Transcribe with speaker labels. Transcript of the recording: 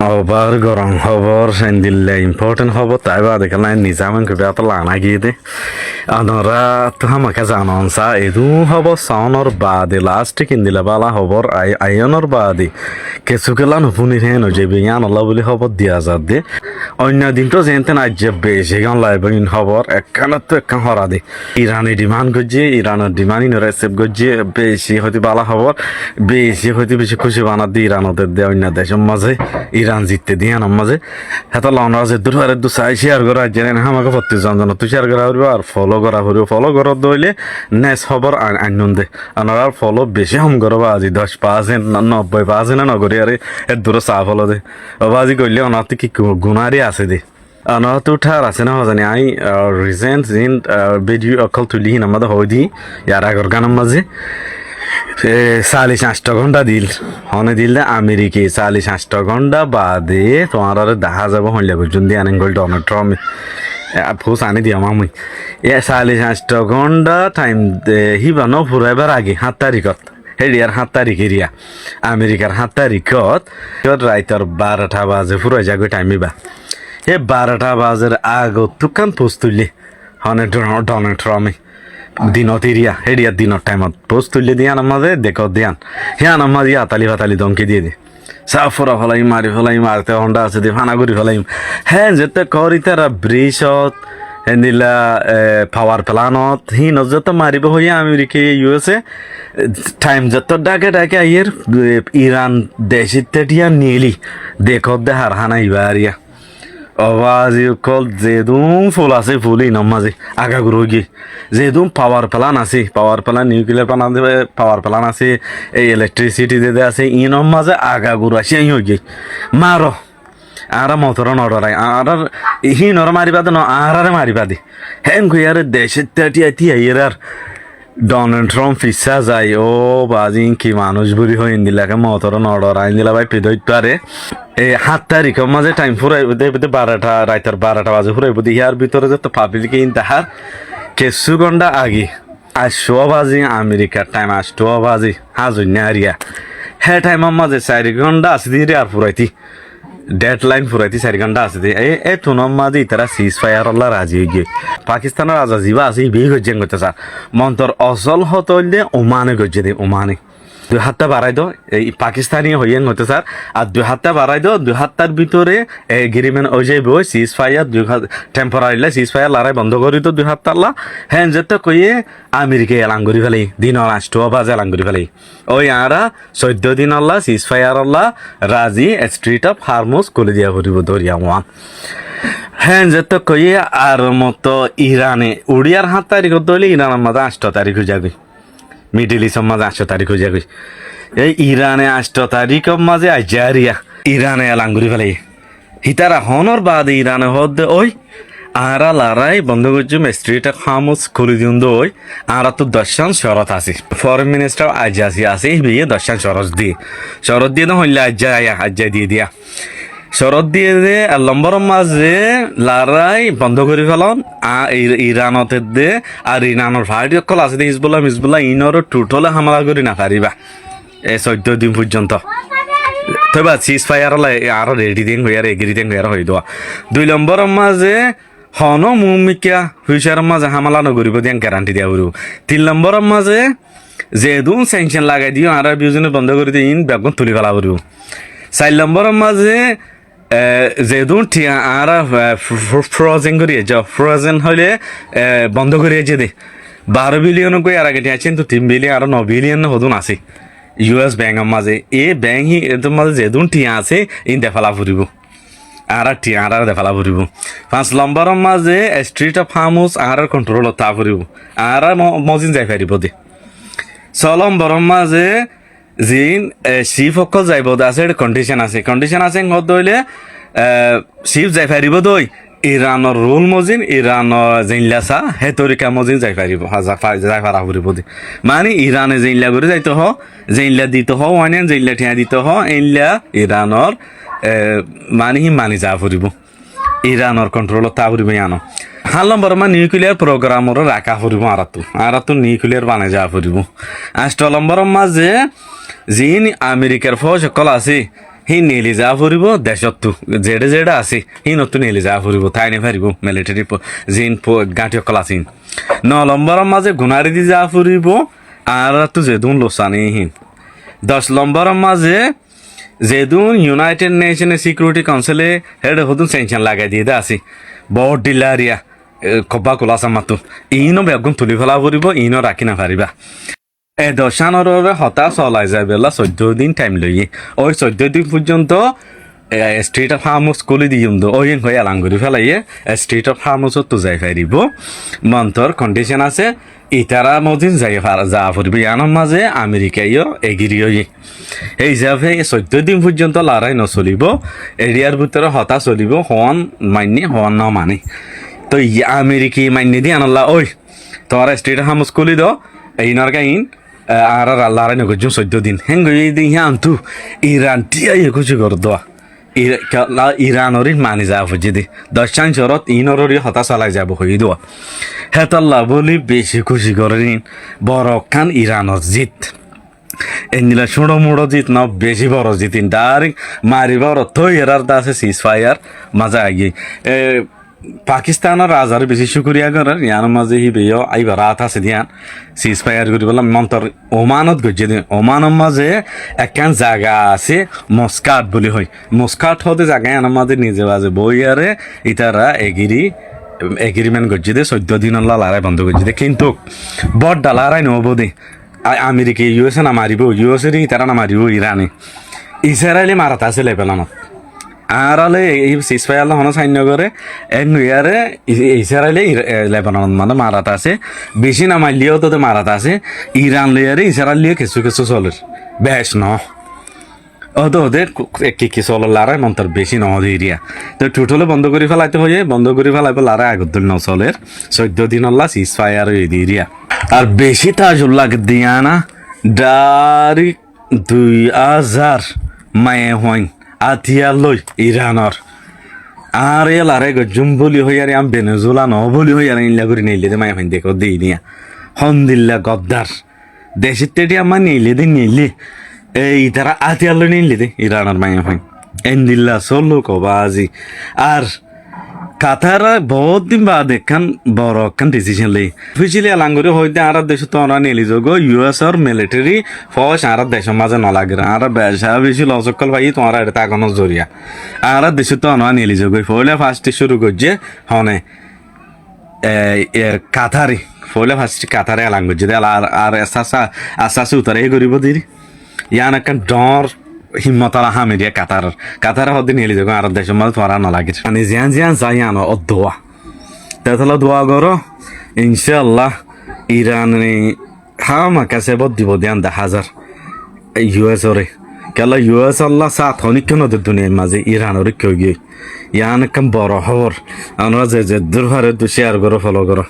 Speaker 1: খবর গরম খবর দিল্লে ইম্পর্টেন্ট খবর তাই বা দেখাল নিজামান কবি এত লানা গিয়ে দে আনরা তো আমাকে জানন সা এদু খবর সাউনর বাদে লাস্ট কিনদিলে বালা খবর আইয়নর বাদে কিছু গেলা নুপুনি হেন যে বিয়ান আল্লাহ বলে খবর দিয়া যাত দে অন্য দিন তো যেতে না যে বেশি গান লাইবিন খবর একখান তো একখান হরা দে ইরানি ডিমান্ড করছে ইরানের ডিমান্ড ইন রেসিভ করছে বেশি হয়তো বালা খবর বেশি হয়তো বেশি খুশি বানাত দিয়ে ইরানদের দে অন্য দেশের মাঝে ইরান জিততে দিয়ে আনার মাঝে হেতা লন্ডন যে দূর হারে দু চাই শেয়ার করা জেনে না আমাকে প্রত্যেক জন তুই শেয়ার করা হইব আর ফলো করা হইব ফলো করা দইলে নেক্সট খবর আইন দে আর ফলো বেশি হম করবা আজি 10% 90% নগরী আরে এর দূরে চা ফলো দে আজি করলে অনাতে কি গুণারি আছে দে অনাত উঠার আছে না জানি আই রিজেন্ট ইন ভিডিও অকল তুলি আমাদের হই দি ইয়ার আগর গানের মাঝে 48 ঘন্টা দিল হনে দিলে আমেরিকি 48 ঘন্টা বাদে তোমার আর দেখা যাব হইলে পর্যন্ত আনেঙ্গল ডোনাল্ড ট্রাম্প ফুস আনি দিয়া মামুই 48 ঘন্টা টাইম হিবা ন ফুরাইবার আগে 7 তারিখত হেরিয়ার 7 তারিখ এরিয়া আমেরিকার 7 তারিখত রাইতর 12টা বাজে ফুরাই যাগো টাইম ইবা 12টা বাজের আগত তুকান পোস্ট তুললে হনে ডোনাল্ড ট্রাম্প দিনত এরিয়া হেরিয়ার দিনের টাইমত পোস্ট তুললে দিয়ান আমাদের দেখো দিয়ান হিয়ান আমার ইয়া তালি ফাতালি দমকি দিয়ে দে সাফ ফরা ফেলাইম মারি ফেলাইম মারতে হন্ডা আছে দে ফানা করি ফেলাইম হ্যাঁ যেতে করি তারা ব্রিজত হেন্দিলা পাওয়ার প্লানত যত মারিব হইয়া আমেরিকা ইউএসএ টাইম যত ডাকে আইয়ের ইরান দেশিতে দিয়া নিলি দেখো দেহার হানা ইবারিয়া অবাজি কল যেদুম ফুল আছে ফুলই নমাজে আগা গুরু গিয়ে যেদুম পাওয়ার প্লান আছে পাওয়ার প্লান নিউক্লিয়ার প্লান দেবে পাওয়ার প্লান আছে এই ইলেকট্রিসিটি দিতে আছে ই নমাজে আগা গুরু আসে ই হয়ে গিয়ে মারো আর মতর নড়াই আর হি নর মারিবা দে আরে মারিবা দে হ্যাঁ গুয়ারে দেশের টিয়া আর ডোনাল্ড ট্রাম্প ফিসা যায় ও বাজি কি মানুষ বুড়ি হয়ে দিলাকে মতর নড়াই দিলা ভাই পেদইত পারে 7 তারিখের মাঝে টাইম ফুরাই 12টা রাইতের 12টা বাজে ফুরাইব ইয়ার ভিতরে যত পাবলিক ইন তাহার কিছু ঘন্টা আগে 8 বাজে আমেরিকার টাইম 8 বাজে হাজুন্যা আরিয়া হ্যাঁ টাইমের মাঝে 4 ঘন্টা আছে দিয়ে আর ফুরাইতি ডেডলাইন ফুরাইতি 4 ঘন্টা আছে দিয়ে এই তুনম মাঝে তারা সিজ ফায়ার আল্লাহ রাজি হয়ে গিয়ে পাকিস্তানের রাজা জিবা আছে বিয়ে গজ্জেন করতে স্যার মন্তর অসল হতল দিয়ে ওমানে গজ্জে দে ওমানে 2 হাতটা বাড়াই দো এই পাকিস্তানি হইয়েন হতে স্যার আর 2 হাতটা বাড়াই দো 2 হাতটার ভিতরে এগ্রিমেন্ট হয়ে যাইব সিজ ফায়ার টেম্পোরারিলে সিজ ফায়ার লড়াই বন্ধ করি তো 2 হাত তাল্লা হ্যাঁ যেতে কইয়ে আমেরিকা এলাং করি ফেলাই দিন 8 বাজে এলাং করি ফেলাই ওই আরা 14 দিন আল্লাহ সিজ ফায়ার আল্লাহ রাজি স্ট্রিট অফ হারমোস করে দিয়া করিব দরিয়া ওয়ান হ্যাঁ যেতে কইয়ে আর মতো ইরানে উড়িয়ার 7 তারিখ ধরলে ইরানের মাঝে 8 তারিখ হয়ে যাবে মিডিল ইস্টের মাঝে 8 তারিখ হয়ে যাবে এই ইরানে 8 তারিখের মাঝে আজারিয়া ইরানে এলাঙ্গুরি ফেলাই হিতারা হনর বাদে ইরানে হদ ওই আরা লড়াই বন্ধ করছি স্ট্রিটে খামোস খুলে দিন ওই আরা তো দর্শন শরৎ আছে ফরেন মিনিস্টার আজাসি আছে বিয়ে দর্শন শরৎ দিয়ে তো হইলে আজ্জা দিয়ে দিয়া শরৎ দিয়ে দে লম্বর মাঝে লড়াই বন্ধ করে ফেলাম ইরানতে দে আর ইরানের ভাড়ি অকল আছে হিজবুল্লাহ ইনর টোটালে হামলা করি না পারিবা 14 দিন পর্যন্ত তবে সিজ ফায়ার আরো রেডি দিন হইয়ার এগ্রি দিন হইয়ার হয়ে দেওয়া 2 নম্বরের মাঝে হন মুমিকা হুইসারের মাঝে হামলা নগরিব দিন গ্যারান্টি দিয়া করব 3 নম্বরের মাঝে যেদুন স্যাংশন লাগাই দিও আর বিউজনে বন্ধ করে দিয়ে বেগুন তুলি ফেলা করব 4 নম্বরের মাঝে যেদুন আর ফ্রোজেন করিয়ে যাও ফ্রোজেন হলে বন্ধ করিয়ে যে দে 12 বিলিয়ন কই আর আগে আছেন তো 3 বিলিয়ন আর 9 বিলিয়ন হদুন আছে ইউএস ব্যাংকের মাঝে এই ব্যাংক এর মাঝে যেদুন টিয়া আছে ইন দেফালা ফুরিব আর টিয়া আর দেফালা ফুরিব 5 নম্বরের মাঝে স্ট্রিট অফ হামুস আর কন্ট্রোল তা ফুরিব আর মজিন যাই পারিব দে 6 নম্বরের মাঝে জিন শিফ অকল যাইব আছে কন্ডিশন আছে হত হইলে শিফ যাই পারিব দই ইরানের রুল মজিন ইরানের জিনলাসা হে তরিকা মজিন যাই পারিব যাই পারা ফুরিব দে মানে ইরানে জিনলা করে যাইতে হ জিনলা দিতে হ ওয়ানেন জিনলা ঠিয়া দিতে হ ইনলা ইরানের মানি যা ফুরিব ইরানের কন্ট্রোল তা ফুরিব আনো 7 নম্বর নিউক্লিয়ার প্রোগ্রামর রাখা ফুরিব আরাতু নিউক্লিয়ার বানাই যা ফুরিব 8 নম্বর মাঝে জিন আমেরিকার ফৌজ সকল আছে সি নেলি যা ফুৰিব দেশতো যেডে যেডে আছে সি নতুন নেলি যা ফুৰিব ঠাই নেফাৰিব মিলিটাৰী জিন গাঁঠিয়কল আছিল 9 নম্বৰৰ মাজে গুণাৰী দি যা ফুৰিব আৰু তো যেদুন লোচানি হিন 10 নম্বৰৰ মাঝে যেদুন ইউনাইটেড নেশনে সিকিউরিটি কাউন্সিলে হেড হদুন সেনশন লাগাই দিয়ে আছে বহুত ডিলারিয়া কবা কোলাসা মাতো ইনো বেগুন তুলি ফেলা ফুৰিব ইনো ৰাখি নাফাৰিবা দশানৰ হতা চলাই যায় বেলা 14 দিন টাইম লইয়ে ওই 14 দিন পর্যন্ত স্ট্রিট অফ হাউস খুলি দিম তো ওই হয়ে আলাঙ্গুরি ফেলাইয়ে স্ট্রিট অফ হাউস তো যাই ফারিব মন্তর কন্ডিশন আছে ইতারা মদিন যাই যা ফুরবি ইয়ানোর মাঝে আমেরিকাইও এগিরিও এই হিসাবে 14 দিন পর্যন্ত লড়াই নচলিব এরিয়ার ভিতরে হতা চলিব হন মান্য হন ন মানে তো আমেরিকি মান্য দি আনল্লা ওই তোমার স্ট্রিট অফ হাউস খুলি দ এইনর গাইন আর লড়াই নগর 14 দিন হেঙ্গ দিন আনতু ইরান টিয়াই কিছু কর দোয়া ইরানরি মানি যাব যদি 10 চৰত ইনৰৰি হতা চলাই যাব হই দোয়া হেতাল্লা বলি বেশি খুশি করেন বড় খান ইরানৰ জিত এনিলা ছোড়ো মোড়ো জিত না বেশি বড় জিতিন ডাইরেক্ট মারিবার থই এরার দাসে সিজ ফায়ার মজা আগে পাকিস্তানের রাজার বেশি শুক্রিয়া করার ইয়ার মাঝে হি বেয় আইবার রাত আছে দিয়ান সিজ ফায়ার করি বললাম মন্তর ওমানত গজ্জে দিন ওমানের মাঝে একখান জায়গা আছে মস্কাট বলি হয় মস্কাট হতে জায়গায় আনার মাঝে নিজে বাজে বইয়ারে ইতারা এগ্রিমেন্ট গজ্জে দে 14 দিন লড়াই বন্ধ গজ্জে দে কিন্তু বড় লড়াই নহব দে আমেরিকা ইউএসএ না মারিব ইউএসএ ইতারা না মারিব ইরানে ইসরায়েলে মারাত আছে লেবেলনত আর হলে এই সিজ ফায়ার হনো সাইন্য করে ইয়ারে ইসরায়েলে লেবানন মানে মারাত আছে বেশি না মারলিও তো মারাত আছে ইরান লিয়ারে ইসরায়েল লিয়ে কিছু কিছু চলের বেশ ন ও তো ওদের কি চল লারাই মন্তর বেশি নহদ এরিয়া তো টোটালে বন্ধ করে ফেলাইতে হয়ে বন্ধ করে ফেলাইবে লারাই আগত ন চলের 14 দিন আল্লাহ সিজ ফায়ার এরিয়া আর বেশি তাজুল্লাহ দিয়া না ডাইরেক্ট 2000 মায়ে হইন আতিয়ার লই ইরানর আর এ লারে গজুম বলি হই আর আম বেনেজুলা ন বলি হই আর ইল্লা করে নিলে দে মায়া ফাইন দেখো দেই নিয়া হন্দিল্লা গদ্দার দেশের তেটি আমার নিলে এই তারা আতিয়ার লই নিলে দে ইরানর মায়া ফাইন এন্দিল্লা সল্লো কবাজি আর কাতার বহুত দিন বাদ একখান বড় একখান ডিসিশন লই অফিসিয়ালি আলাঙ্গুরি হইতে আর দেশ তো অনা নিলি যোগ ইউএস আর মিলিটারি ফৌজ আর দেশের মাঝে নলাগে আর বেশা বেশি লসকল ভাই তোমার এটা তাকানো জরিয়া আর দেশ তো অনা নিলি যোগ ফলে ফার্স্টে শুরু করছে হনে কাতারি ফলে ফার্স্ট কাতারে আলাঙ্গুর যদি আর আসাসে উতারে করিব দিদি ইয়ান একখান ডর হিম্মতালা হামিরিয়া কাতার হদিন নিয়ে যাবো আর দেশের মধ্যে তোমার নালাগে মানে জিয়ান যাই আনো ও দোয়া তাহলে দোয়া করো ইনশাল্লাহ ইরান হামা কাছে দিব দিয়ান 10,000 ইউএস ওরে কেলা ইউএস আল্লাহ সাত অনেক কেন দুনিয়ার মাঝে ইরান ওরে কেউ গিয়ে ইয়ান একদম বড় খবর আমরা যে দূর হারে শেয়ার করো ফলো করো